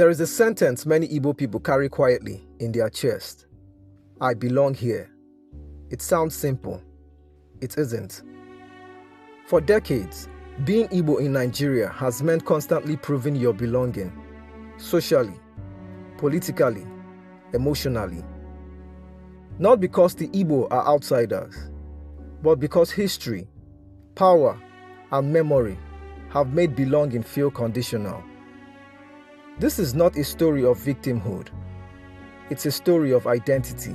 There is a sentence many Igbo people carry quietly in their chest. I belong here. It sounds simple. It isn't. For decades, being Igbo in Nigeria has meant constantly proving your belonging, socially, politically, emotionally. Not because the Igbo are outsiders, but because history, power, and memory have made belonging feel conditional. This is not a story of victimhood. It's a story of identity,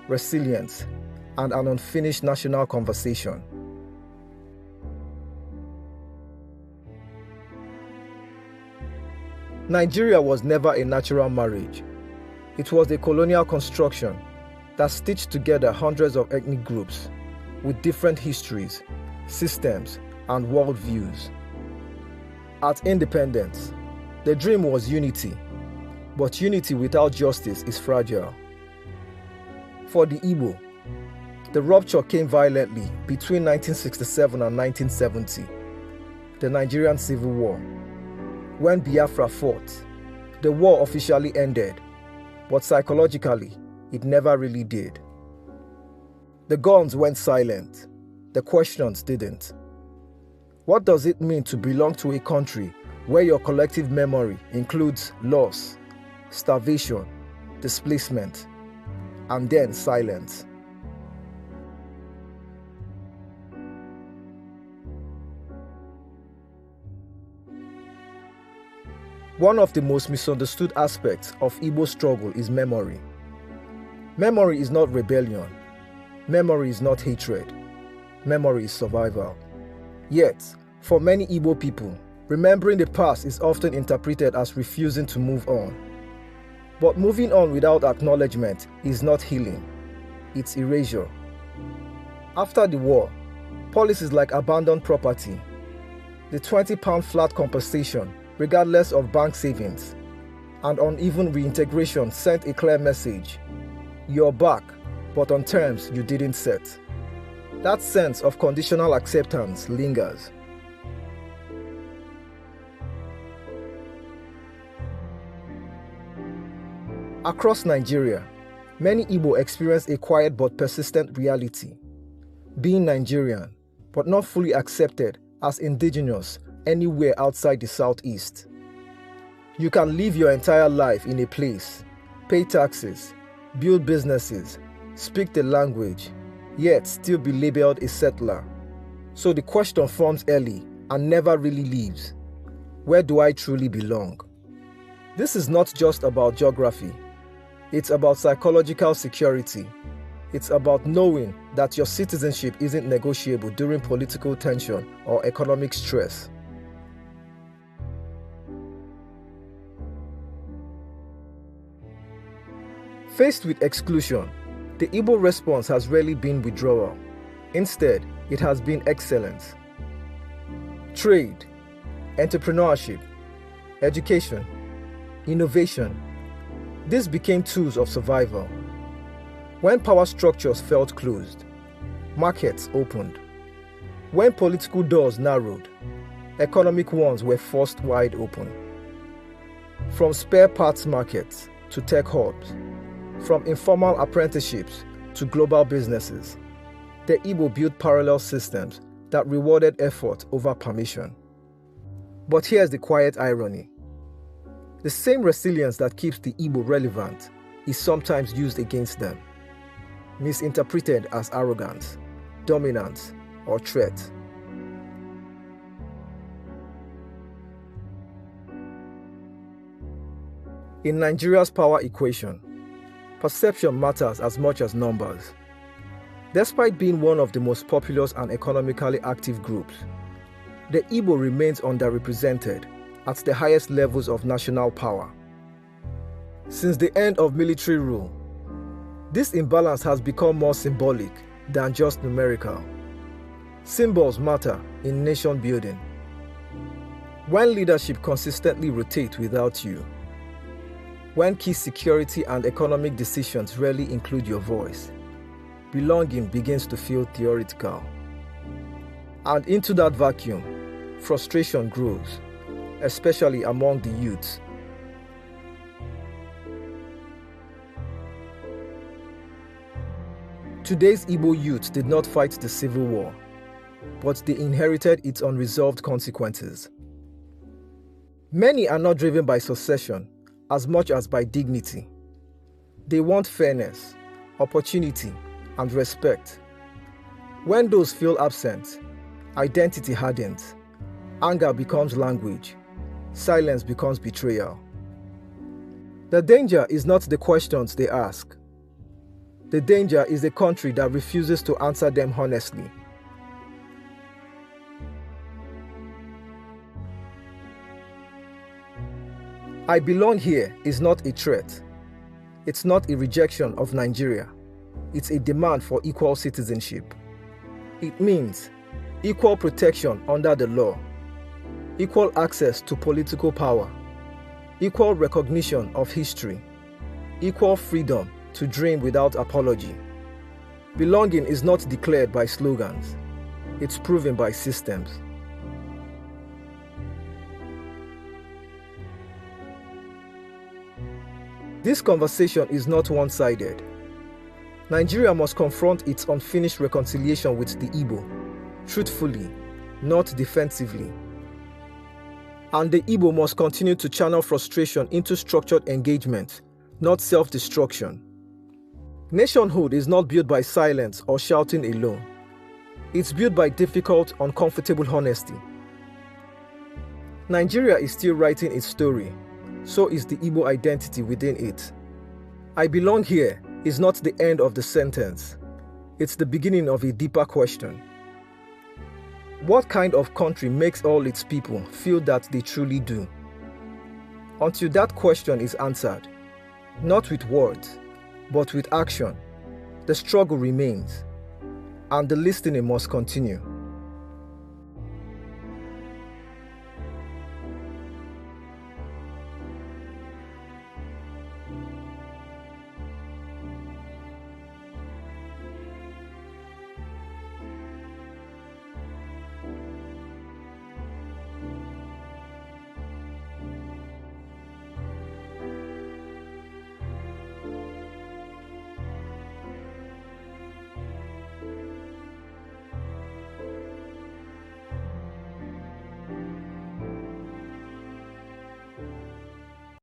resilience, and an unfinished national conversation. Nigeria was never a natural marriage. It was a colonial construction that stitched together hundreds of ethnic groups with different histories, systems, and worldviews. At independence, the dream was unity, but unity without justice is fragile. For the Igbo, the rupture came violently between 1967 and 1970, the Nigerian Civil War. When Biafra fought, the war officially ended, but psychologically, it never really did. The guns went silent, the questions didn't. What does it mean to belong to a country where your collective memory includes loss, starvation, displacement, and then silence? One of the most misunderstood aspects of Igbo struggle is memory. Memory is not rebellion. Memory is not hatred. Memory is survival. Yet, for many Igbo people, remembering the past is often interpreted as refusing to move on. But moving on without acknowledgement is not healing. It's erasure. After the war, policies like abandoned property, the £20 flat compensation regardless of bank savings, and uneven reintegration sent a clear message. You're back, but on terms you didn't set. That sense of conditional acceptance lingers. Across Nigeria, many Igbo experience a quiet but persistent reality. Being Nigerian, but not fully accepted as indigenous anywhere outside the southeast. You can live your entire life in a place, pay taxes, build businesses, speak the language, yet still be labeled a settler. So the question forms early and never really leaves. Where do I truly belong? This is not just about geography. It's about psychological security. It's about knowing that your citizenship isn't negotiable during political tension or economic stress. Faced with exclusion, the Igbo response has rarely been withdrawal. Instead, it has been excellence. Trade, entrepreneurship, education, innovation. These became tools of survival. When power structures felt closed, markets opened. When political doors narrowed, economic ones were forced wide open. From spare parts markets to tech hubs, from informal apprenticeships to global businesses, the Igbo built parallel systems that rewarded effort over permission. But here's the quiet irony. The same resilience that keeps the Igbo relevant is sometimes used against them, misinterpreted as arrogance, dominance, or threat. In Nigeria's power equation, perception matters as much as numbers. Despite being one of the most populous and economically active groups, the Igbo remains underrepresented at the highest levels of national power. Since the end of military rule, this imbalance has become more symbolic than just numerical. Symbols matter in nation building. When leadership consistently rotates without you, when key security and economic decisions rarely include your voice, belonging begins to feel theoretical. And into that vacuum, frustration grows, especially among the youth. Today's Igbo youth did not fight the Civil War, but they inherited its unresolved consequences. Many are not driven by succession as much as by dignity. They want fairness, opportunity, and respect. When those feel absent, identity hardens, anger becomes language, silence becomes betrayal. The danger is not the questions they ask. The danger is a country that refuses to answer them honestly. I belong here is not a threat. It's not a rejection of Nigeria. It's a demand for equal citizenship. It means equal protection under the law, equal access to political power, equal recognition of history, equal freedom to dream without apology. Belonging is not declared by slogans. It's proven by systems. This conversation is not one-sided. Nigeria must confront its unfinished reconciliation with the Igbo, truthfully, not defensively. And the Igbo must continue to channel frustration into structured engagement, not self-destruction. Nationhood is not built by silence or shouting alone. It's built by difficult, uncomfortable honesty. Nigeria is still writing its story. So is the Igbo identity within it. I belong here is not the end of the sentence. It's the beginning of a deeper question. What kind of country makes all its people feel that they truly do? Until that question is answered, not with words, but with action, the struggle remains, and the listening must continue.